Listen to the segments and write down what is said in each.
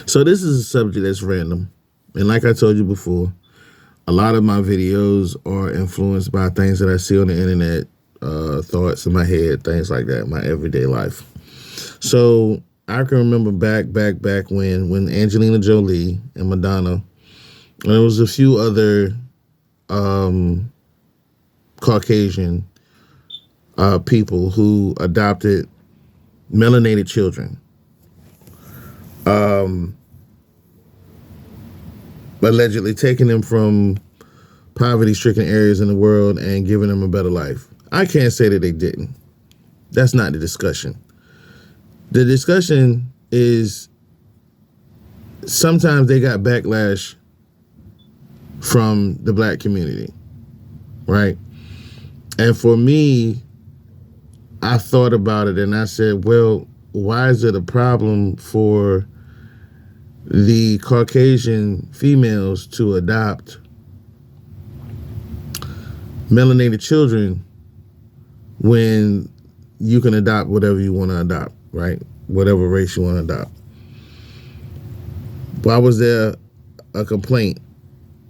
So this is a subject that's random. And like I told you before, a lot of my videos are influenced by things that I see on the internet, thoughts in my head, things like that, my everyday life. So I can remember back when Angelina Jolie and Madonna, and there was a few other Caucasian people who adopted melanated children, allegedly taking them from poverty-stricken areas in the world and giving them a better life. I can't say that they didn't. That's not the discussion. The discussion is sometimes they got backlash from the black community, right? And for me, I thought about it and I said, well, why is it a problem for the Caucasian females to adopt melanated children when you can adopt whatever you want to adopt, right? Whatever race you want to adopt. Why was there a complaint?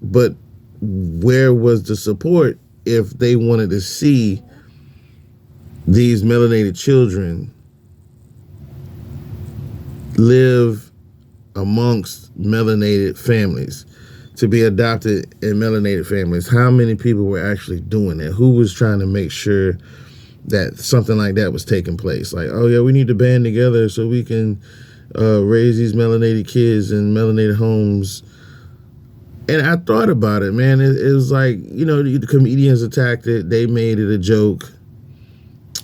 But where was the support if they wanted to see these melanated children live amongst melanated families, to be adopted in melanated families? How many people were actually doing that? Who was trying to make sure that something like that was taking place? Like, oh yeah, we need to band together so we can raise these melanated kids in melanated homes. And I thought about it, man. It was like, you know, the comedians attacked it. They made it a joke.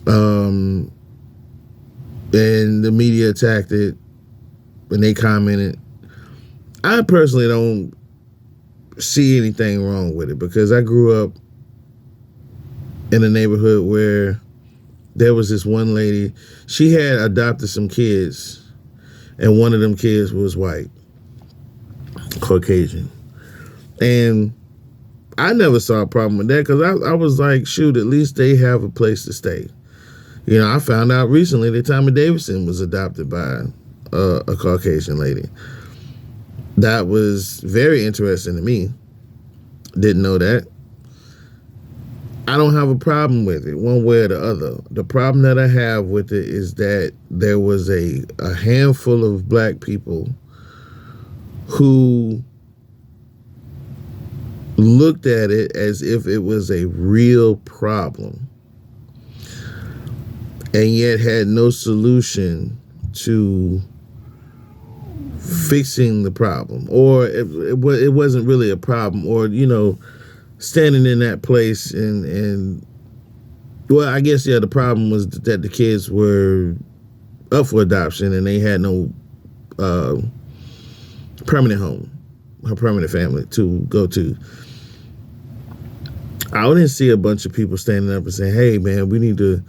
And the media attacked it and they commented. I personally don't see anything wrong with it because I grew up in a neighborhood where there was this one lady. She had adopted some kids, and one of them kids was white, Caucasian. And I never saw a problem with that because I was like, shoot, at least they have a place to stay. You know, I found out recently that Tommy Davidson was adopted by a Caucasian lady. That was very interesting to me. Didn't know that. I don't have a problem with it one way or the other. The problem that I have with it is that there was a handful of black people who looked at it as if it was a real problem and yet had no solution to fixing the problem, or it wasn't really a problem, or, you know, standing in that place and well, I guess, yeah, the problem was that the kids were up for adoption and they had no permanent home, her permanent family to go to. I didn't see a bunch of people standing up and saying, hey, man, we need to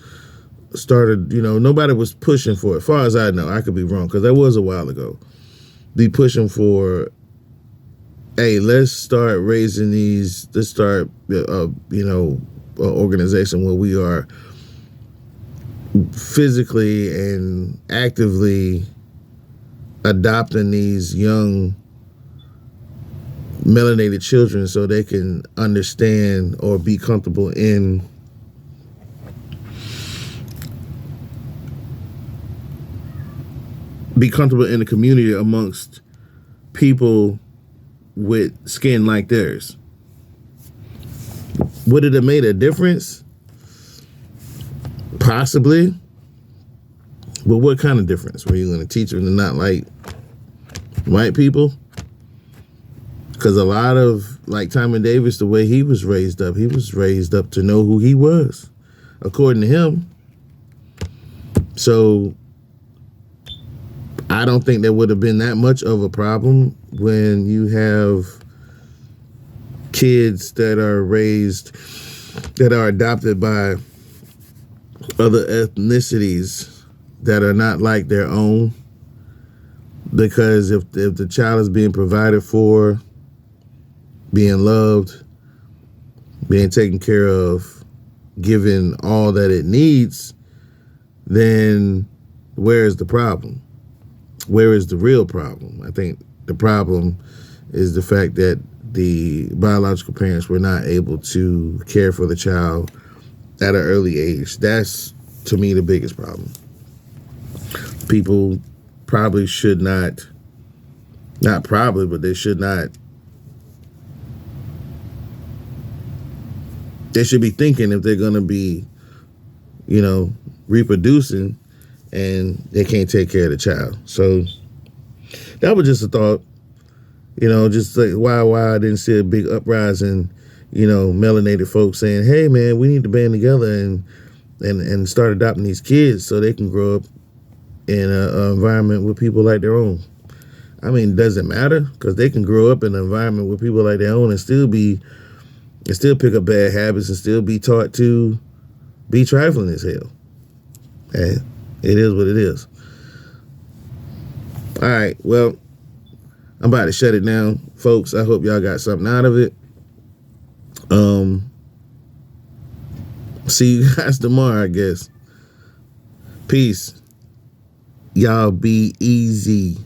start you know, nobody was pushing for it. As far as I know, I could be wrong because that was a while ago. Be pushing for, hey, let's start raising these, let's start, you know, an organization where we are physically and actively adopting these young melanated children so they can understand or be comfortable in the community amongst people with skin like theirs. Would it have made a difference? Possibly. But what kind of difference? Were you going to teach them to not like white people? Because a lot of, like Tommy Davis, the way he was raised up to know who he was, according to him. So I don't think there would have been that much of a problem when you have kids that are raised, that are adopted by other ethnicities that are not like their own. Because if the child is being provided for, being loved, being taken care of, given all that it needs, then where is the problem? where is the real problem? I think the problem is the fact that the biological parents were not able to care for the child at an early age. That's, to me, the biggest problem. People probably should not probably, but they should not, they should be thinking if they're going to be, reproducing and they can't take care of the child. So that was just a thought, just like why I didn't see a big uprising, melanated folks saying, hey man, we need to band together and start adopting these kids so they can grow up in an environment with people like their own. I mean, does it matter? Because they can grow up in an environment with people like their own and still pick up bad habits and still be taught to be trifling as hell. And it is what it is. All right, well, I'm about to shut it down, folks. I hope y'all got something out of it. See you guys tomorrow, I guess. Peace. Y'all be easy.